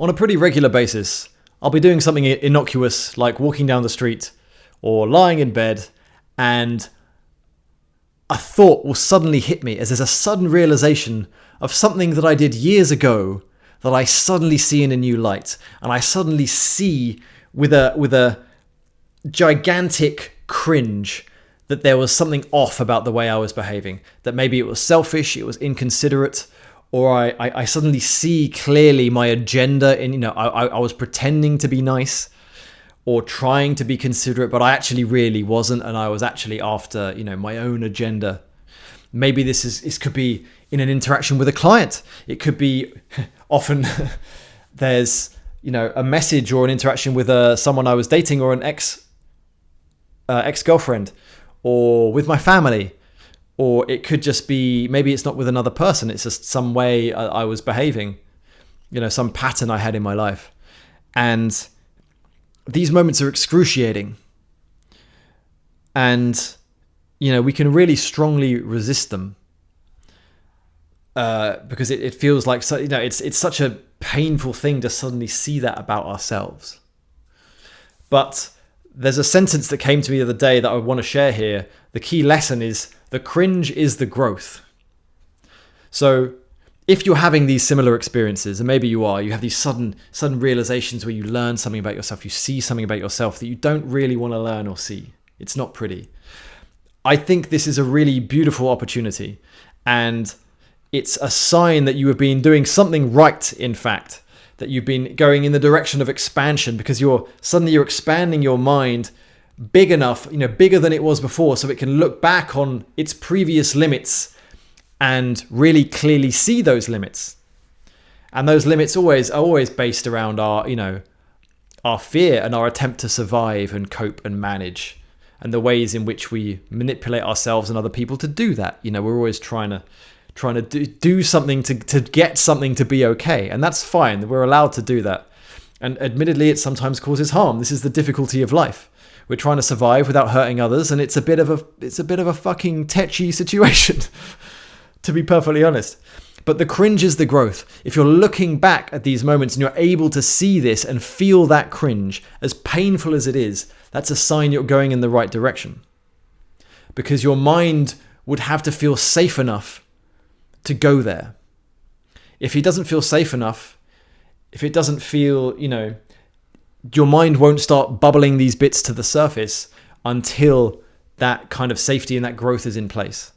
on a pretty regular basis, I'll be doing something innocuous like walking down the street or lying in bed, and a thought will suddenly hit me as there's a sudden realization of something that I did years ago that I suddenly see in a new light. And I suddenly see with a gigantic cringe that there was something off about the way I was behaving, that maybe it was selfish, it was inconsiderate, or I suddenly see clearly my agenda in, I was pretending to be nice or trying to be considerate, but I actually really wasn't, and I was actually after, my own agenda. Maybe this could be in an interaction with a client. It could be often there's, a message or an interaction with someone I was dating or an ex-girlfriend, or with my family. Or it could just be, maybe it's not with another person, it's just some way I was behaving, some pattern I had in my life. And these moments are excruciating. And, we can really strongly resist them. Because it feels like, it's such a painful thing to suddenly see that about ourselves. But there's a sentence that came to me the other day that I want to share here. The key lesson is, the cringe is the growth. So if you're having these similar experiences, and maybe you have these sudden realizations where you learn something about yourself, you see something about yourself that you don't really want to learn or see. It's not pretty. I think this is a really beautiful opportunity, and it's a sign that you have been doing something right, in fact, that you've been going in the direction of expansion, because you're expanding your mind big enough, bigger than it was before, so it can look back on its previous limits and really clearly see those limits. And those limits are always based around our fear and our attempt to survive and cope and manage, and the ways in which we manipulate ourselves and other people to do that. We're always trying to do something to get something to be okay, and that's fine. We're allowed to do that. And admittedly, it sometimes causes harm. This is the difficulty of life. We're trying to survive without hurting others, and it's a bit of a fucking tetchy situation, to be perfectly honest. But the cringe is the growth. If you're looking back at these moments and you're able to see this and feel that cringe, as painful as it is, that's a sign you're going in the right direction. Because your mind would have to feel safe enough to go there. If it doesn't feel safe enough, if it doesn't feel, your mind won't start bubbling these bits to the surface until that kind of safety and that growth is in place.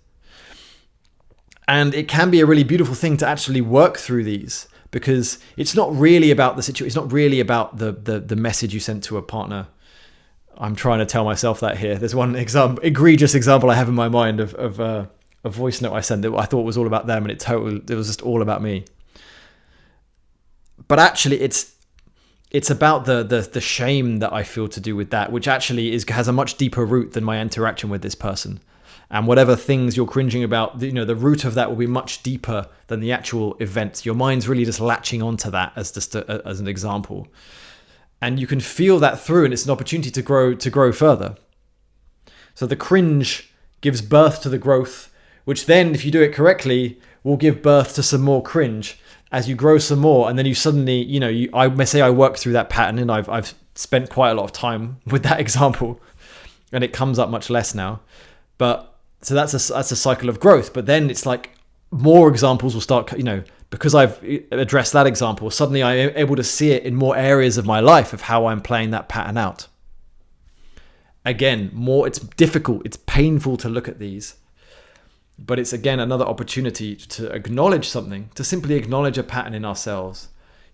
And it can be a really beautiful thing to actually work through these, because it's not really about the situation. It's not really about the message you sent to a partner. I'm trying to tell myself that here. There's one egregious example I have in my mind of a voice note I sent that I thought was all about them, and it was just all about me. But actually, it's about the shame that I feel to do with that, which actually has a much deeper root than my interaction with this person. And whatever things you're cringing about, the root of that will be much deeper than the actual event. Your mind's really just latching onto that as just as an example, and you can feel that through, and it's an opportunity to grow further. So the cringe gives birth to the growth, which then, if you do it correctly, will give birth to some more cringe as you grow some more. And then you suddenly, I may say I work through that pattern, and I've spent quite a lot of time with that example, and it comes up much less now. But so that's a cycle of growth. But then it's like more examples will start, because I've addressed that example, suddenly I'm able to see it in more areas of my life of how I'm playing that pattern out. Again, it's difficult, it's painful to look at these. But it's, again, another opportunity to acknowledge something, to simply acknowledge a pattern in ourselves,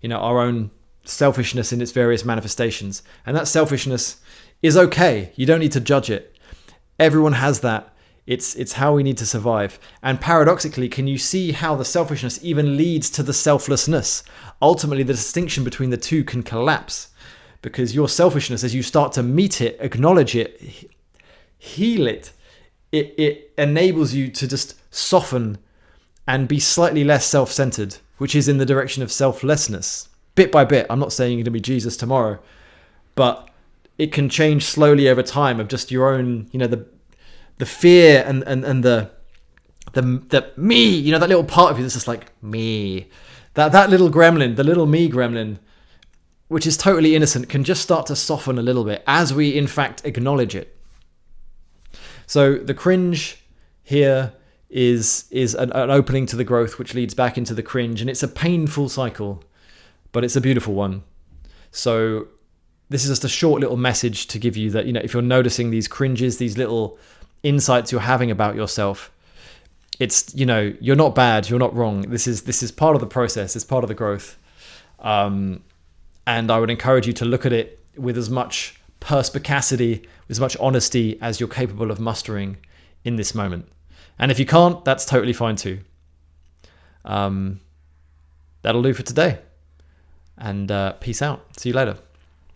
our own selfishness in its various manifestations. And that selfishness is okay. You don't need to judge it. Everyone has that. It's how we need to survive. And paradoxically, can you see how the selfishness even leads to the selflessness? Ultimately, the distinction between the two can collapse, because your selfishness, as you start to meet it, acknowledge it, heal it, it enables you to just soften and be slightly less self-centered, which is in the direction of selflessness. Bit by bit. I'm not saying you're going to be Jesus tomorrow, but it can change slowly over time of just your own, the fear and the me, that little part of you that's just like me. That little gremlin, the little me gremlin, which is totally innocent, can just start to soften a little bit as we in fact acknowledge it. So the cringe here is an opening to the growth, which leads back into the cringe, and it's a painful cycle, but it's a beautiful one. So this is just a short little message to give you that, if you're noticing these cringes, these little insights you're having about yourself, it's, you're not bad, you're not wrong. This is part of the process, it's part of the growth. And I would encourage you to look at it with as much perspicacity, with as much honesty as you're capable of mustering in this moment. And if you can't, that's totally fine too. That'll do for today. And peace out. See you later.